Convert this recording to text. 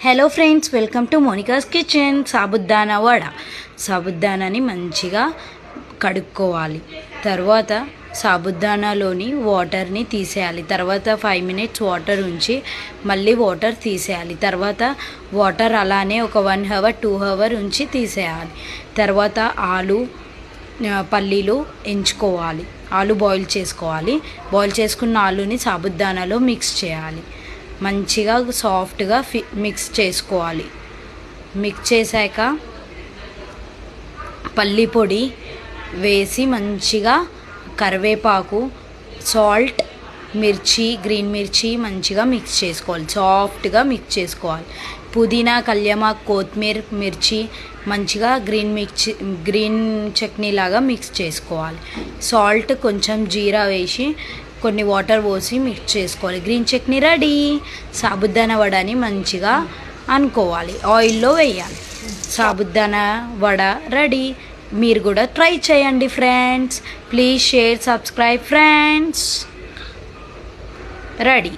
Hello friends, welcome to Monica's kitchen. Sabudana vada. సాబుదానాని మంచిగా కడుక్కోవాలి. తర్వాత సాబుదానాలోని వాటర్ని తీసేయాలి. తర్వాత 5 minutes వాటర్ ఉంచి మళ్ళీ వాటర్ తీసేయాలి. తర్వాత వాటర్ అలానే ఒక 1 hour 2 hour ఉంచి తీసేయాలి. తర్వాత పల్లీలు ఎంచుకోవాలి. ఆలు బాయిల్ చేసుకోవాలి. బాయిల్ చేసుకున్న ఆలుని సాబుదానాలో మిక్స్ చేయాలి. మంచిగా సాఫ్ట్గా మిక్స్ చేసుకోవాలి. మిక్స్ చేశాక పల్లి పొడి వేసి మంచిగా కరివేపాకు, సాల్ట్, మిర్చి, గ్రీన్ మిర్చి మంచిగా మిక్స్ చేసుకోవాలి. సాఫ్ట్గా మిక్స్ చేసుకోవాలి. పుదీనా, కళ్యామాకు, కొత్తిమీర, మిర్చి మంచిగా గ్రీన్ చట్నీ లాగా మిక్స్ చేసుకోవాలి. సాల్ట్, కొంచెం జీరా వేసి కొన్ని వాటర్ పోసి మిక్స్ చేసుకోవాలి. Green chutney ready. సాబుదానా వడని మంచిగా అనుకోవాలి, ఆయిల్లో వేయాలి. సాబుదానా వడ రెడీ. మీరు కూడా ట్రై చేయండి friends. Please share, subscribe friends. Ready.